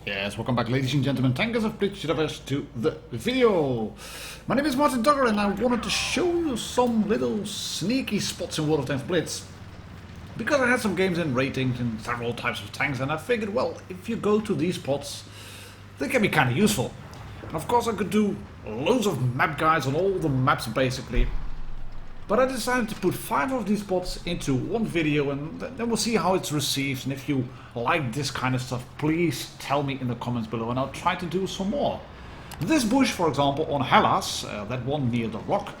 Yes, welcome back ladies and gentlemen, tankers of Blitz to the video. My name is Martin Dogger and I wanted to show you some little sneaky spots in World of Tanks Blitz. Because I had some games in ratings and several types of tanks, and I figured, well, if you go to these spots, they can be kind of useful. And of course I could do loads of map guides on all the maps basically. But I decided to put 5 of these spots into one video, and then we'll see how it's received. And if you like this kind of stuff, please tell me in the comments below and I'll try to do some more. This bush, for example, on Hellas, that one near the rock,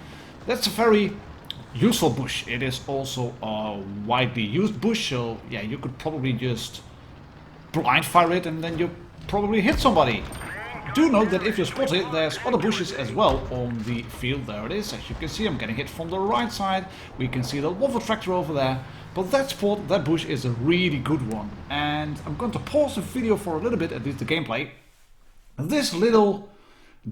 that's a very useful bush. It is also a widely used bush, so yeah, you could probably just blind fire it and then you probably hit somebody. Do note that if you spot it, there's other bushes as well on the field. There it is. As you can see, I'm getting hit from the right side. We can see the waffle tractor over there. But that spot, that bush is a really good one. And I'm going to pause the video for a little bit, at least the gameplay. This little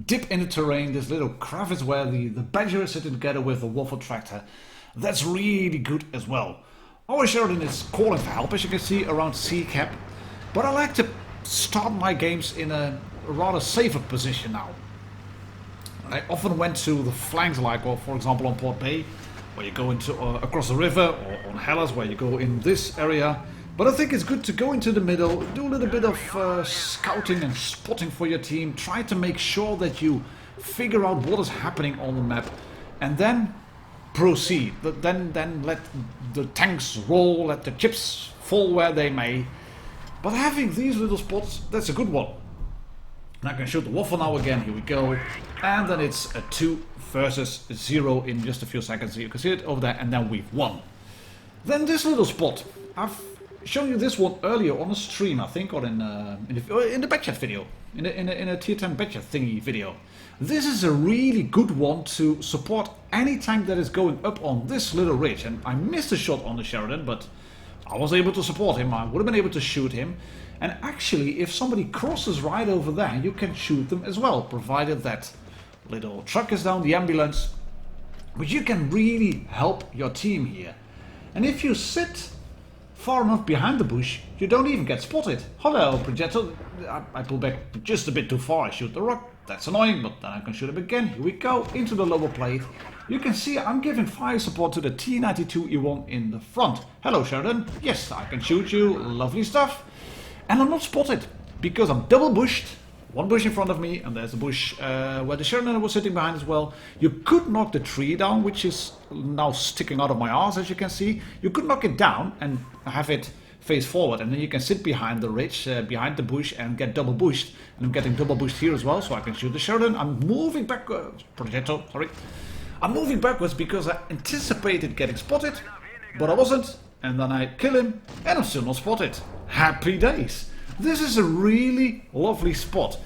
dip in the terrain, this little crevice where the badger is sitting together with the waffle tractor, that's really good as well. Our Sheridan is calling for help, as you can see, around C cap. But I like to start my games in a rather safer position now. I often went to the flanks, like, or for example on Port Bay, where you go into across the river, or on Hellas, where you go in this area. But I think it's good to go into the middle, do a little bit of scouting and spotting for your team, try to make sure that you figure out what is happening on the map, and then proceed. Then let the tanks roll, let the chips fall where they may. But having these little spots, that's a good one. And I can shoot the waffle now again, here we go. And then it's a 2 versus 0 in just a few seconds. You can see it over there, and then we've won. Then this little spot. I've shown you this one earlier on a stream, I think, or in the bet chat video. In a tier 10 bet chat thingy video. This is a really good one to support any tank that is going up on this little ridge. And I missed a shot on the Sheridan, but I was able to support him. I would have been able to shoot him. And actually, if somebody crosses right over there, you can shoot them as well, provided that little truck is down, the ambulance. But you can really help your team here. And if you sit far enough behind the bush, you don't even get spotted. Hello, projectile. I pull back just a bit too far. I shoot the rock. That's annoying, but then I can shoot him again. Here we go, into the lower plate. You can see I'm giving fire support to the T92E1 in the front. Hello, Sheridan. Yes, I can shoot you. Lovely stuff. And I'm not spotted, because I'm double bushed. One bush in front of me, and there's a bush where the Sheridan was sitting behind as well. You could knock the tree down, which is now sticking out of my arse, as you can see. You could knock it down and have it face forward, and then you can sit behind the ridge, behind the bush, and get double bushed. And I'm getting double bushed here as well, so I can shoot the Sheridan. I'm moving backwards. Projectile, sorry. I'm moving backwards because I anticipated getting spotted, but I wasn't. And then I kill him, and I'm still not spotted. Happy days. This is a really lovely spot.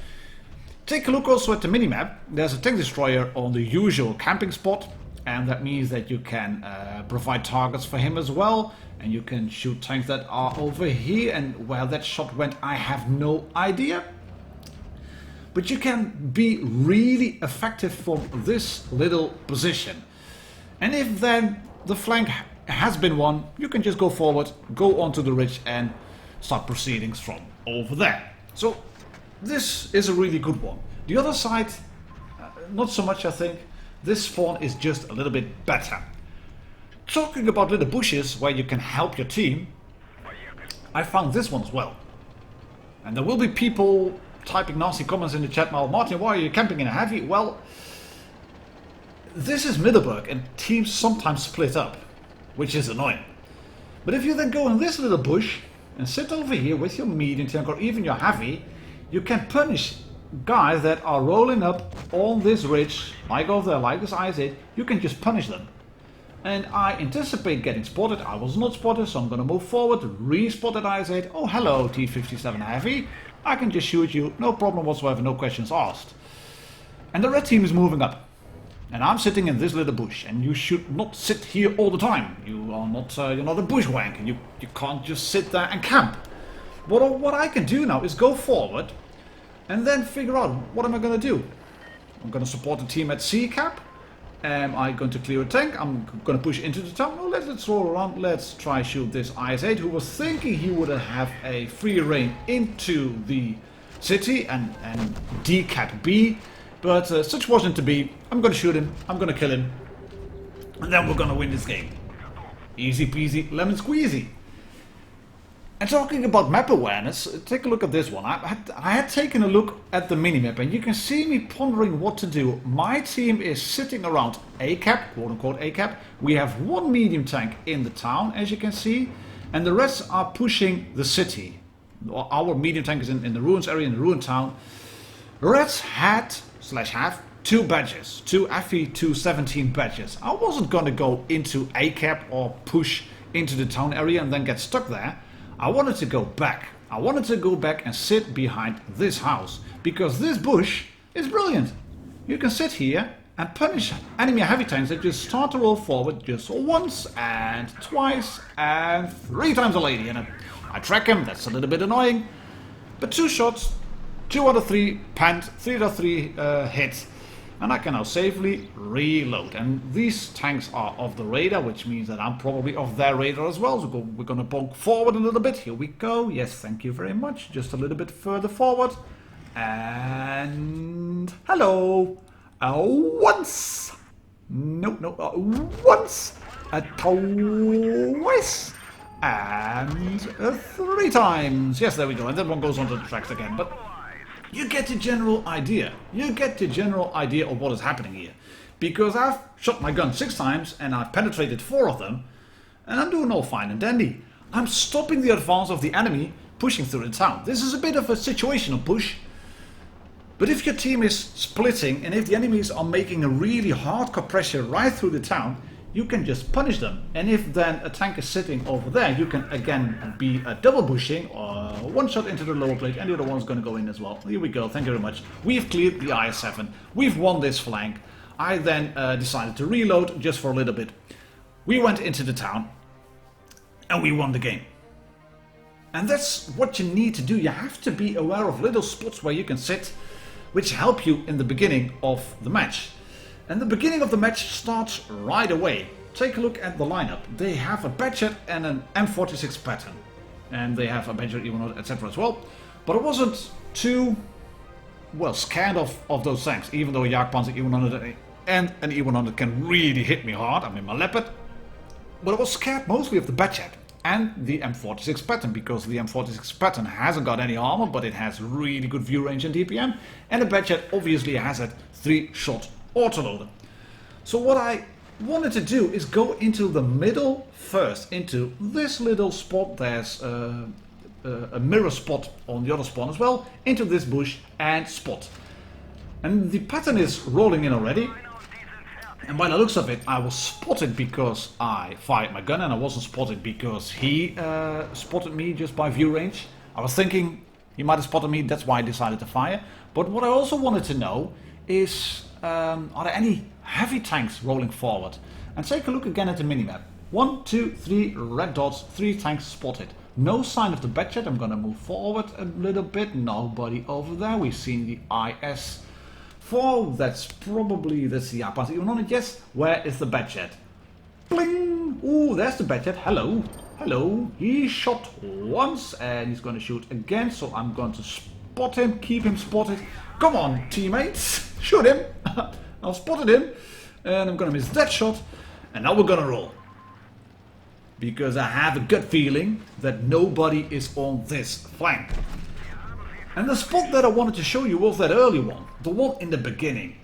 Take a look also at the minimap. There's a tank destroyer on the usual camping spot, and that means that you can provide targets for him as well, and you can shoot tanks that are over here, and where that shot went I have no idea. But you can be really effective from this little position. And if then the flank has been won, you can just go forward, go onto the ridge and start proceedings from over there. So this is a really good one. The other side, not so much I think. This spawn is just a little bit better. Talking about little bushes where you can help your team, I found this one as well. And there will be people typing nasty comments in the chat now. Martin, why are you camping in a heavy? Well, this is Middleburg and teams sometimes split up, which is annoying. But if you then go in this little bush and sit over here with your medium tank or even your heavy, you can punish guys that are rolling up on this ridge, like over there, like this IS-8, you can just punish them. And I anticipate getting spotted. I was not spotted, so I'm going to move forward, re-spotted IS-8. Oh, hello, T-57 Heavy. I can just shoot you, no problem whatsoever, no questions asked. And the red team is moving up. And I'm sitting in this little bush, and you should not sit here all the time. You are not, you're not a bushwank. You can't just sit there and camp. What I can do now is go forward, and then figure out what am I going to do. I'm going to support the team at C cap. Am I going to clear a tank? I'm going to push into the town. Well, let's roll around. Let's try shoot this IS-8, who was thinking he would have a free reign into the city and decap B. But such wasn't to be. I'm going to shoot him. I'm going to kill him. And then we're going to win this game. Easy peasy, lemon squeezy. And talking about map awareness, take a look at this one. I had taken a look at the minimap, and you can see me pondering what to do. My team is sitting around A cap, quote unquote A cap. We have one medium tank in the town, as you can see, and the rest are pushing the city. Our medium tank is in the ruins area, in the ruined town. Reds had / have 2 badges, 2 FE217 badges. I wasn't going to go into A cap or push into the town area and then get stuck there. I wanted to go back. I wanted to go back and sit behind this house, because this bush is brilliant. You can sit here and punish enemy heavy tanks that just start to roll forward just once and twice and 3 times a lady. And I track him, that's a little bit annoying. But 2 shots, 2 out of 3 panned, 3 out of 3 hits. And I can now safely reload. And these tanks are off the radar, which means that I'm probably off their radar as well. So we're going to bonk forward a little bit. Here we go. Yes, thank you very much. Just a little bit further forward. And hello. Once. No. Once. Twice. And 3 times. Yes, there we go. And then one goes onto the tracks again. But you get the general idea. You get the general idea of what is happening here. Because I've shot my gun 6 times and I've penetrated 4 of them. And I'm doing all fine and dandy. I'm stopping the advance of the enemy pushing through the town. This is a bit of a situational push. But if your team is splitting and if the enemies are making a really hardcore pressure right through the town, you can just punish them. And if then a tank is sitting over there, you can again be double bushing or 1 shot into the lower plate, and the other one's going to go in as well. Here we go, thank you very much. We've cleared the IS-7, we've won this flank. I then decided to reload just for a little bit. We went into the town and we won the game. And that's what you need to do. You have to be aware of little spots where you can sit, which help you in the beginning of the match. And the beginning of the match starts right away. Take a look at the lineup. They have a Badger and an M46 pattern. And they have a Badger, E100, etc. as well. But I wasn't too, well, scared of those tanks. Even though a Jagdpanzer E100 and an E100 can really hit me hard. I'm in my Leopard. But I was scared mostly of the Badger and the M46 pattern. Because the M46 pattern hasn't got any armor, but it has really good view range and DPM. And the Badger obviously has a 3-shot autoloader. So what I wanted to do is go into the middle first, into this little spot. There's a mirror spot on the other spawn as well, into this bush and spot. And the pattern is rolling in already. And by the looks of it, I was spotted because I fired my gun, and I wasn't spotted because he spotted me just by view range. I was thinking he might have spotted me, that's why I decided to fire. But what I also wanted to know is, are there any heavy tanks rolling forward? And take a look again at the minimap. 1, 2, 3 red dots, 3 tanks spotted. No sign of the Badger. I'm gonna move forward a little bit. Nobody over there. We've seen the IS-4. That's the Jagdpanzer E100. Yes. Where is the Badger? Bling! Ooh, there's the Badger. Hello. Hello. He shot once and he's gonna shoot again. So I'm going to spot him, keep him spotted. Come on, teammates. Shoot him. I've spotted him. And I'm gonna miss that shot. And now we're gonna roll. Because I have a gut feeling that nobody is on this flank. And the spot that I wanted to show you was that early one. The one in the beginning.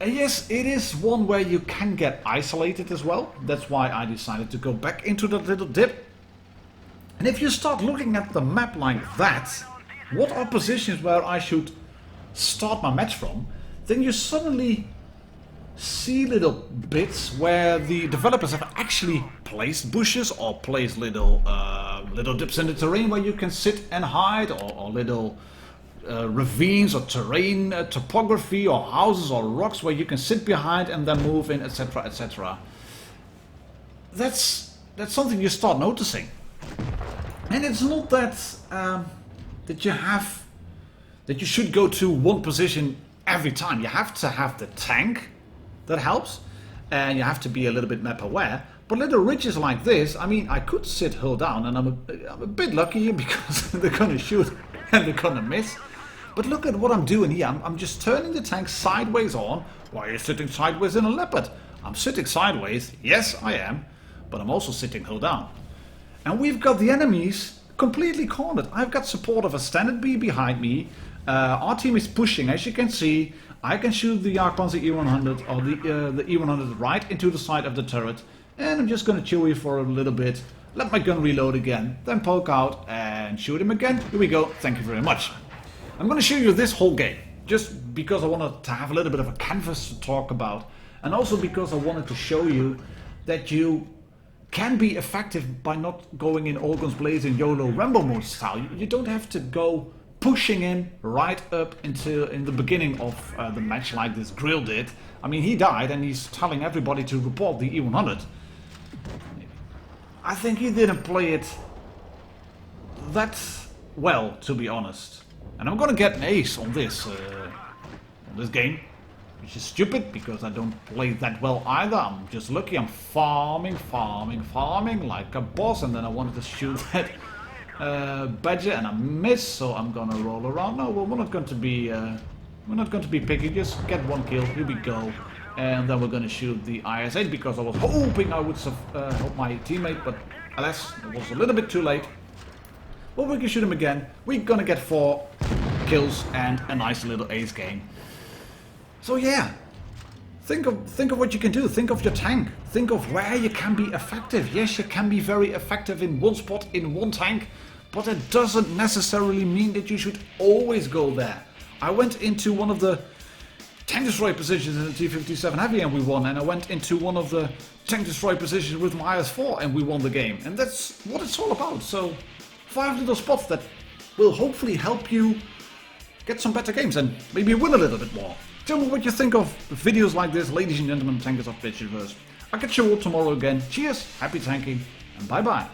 And yes, it is one where you can get isolated as well. That's why I decided to go back into that little dip. And if you start looking at the map like that, what are positions where I should start my match from, then you suddenly see little bits where the developers have actually placed bushes or placed little dips in the terrain where you can sit and hide, or little ravines or terrain topography, or houses or rocks where you can sit behind and then move in, etc., etc. That's something you start noticing, and it's not that that you should go to one position every time. You have to have the tank. That helps, and you have to be a little bit map aware. But little ridges like this, I mean, I could sit hull down, and I'm a bit lucky here because they're gonna shoot and they're gonna miss. But look at what I'm doing here. I'm just turning the tank sideways on. Why are you sitting sideways in a Leopard? I'm sitting sideways, yes I am, but I'm also sitting hull down. And we've got the enemies completely cornered. I've got support of a standard B behind me. Our team is pushing, as you can see. I can shoot the Ark-Panzer E100 or the E100 right into the side of the turret, and I'm just going to chill here for a little bit, let my gun reload again, then poke out and shoot him again. Here we go, thank you very much. I'm going to show you this whole game, just because I wanted to have a little bit of a canvas to talk about, and also because I wanted to show you that you can be effective by not going in all guns blazing YOLO Rambo mode style. You don't have to go pushing in right up in the beginning of the match like this Grill did. I mean, he died and he's telling everybody to report the E100. I think he didn't play it that well, to be honest. And I'm gonna get an ace on this game, which is stupid because I don't play that well either. I'm just lucky. I'm farming like a boss, and then I wanted to shoot that Badger and I miss, so I'm gonna roll around. No, well, we're not going to be picky. Just get one kill. Here we go, and then we're gonna shoot the IS-8 because I was hoping I would help my teammate, but alas, it was a little bit too late. Well, we can shoot him again. We're gonna get 4 kills and a nice little ace game. So yeah, think of what you can do. Think of your tank. Think of where you can be effective. Yes, you can be very effective in one spot, in one tank, but it doesn't necessarily mean that you should always go there. I went into one of the tank destroy positions in the T-57 Heavy and we won, and I went into one of the tank destroy positions with my IS-4 and we won the game. And that's what it's all about. So 5 little spots that will hopefully help you get some better games and maybe win a little bit more. Tell me what you think of videos like this, ladies and gentlemen, tankers of Blitz. I'll catch you all tomorrow again. Cheers, happy tanking, and bye bye.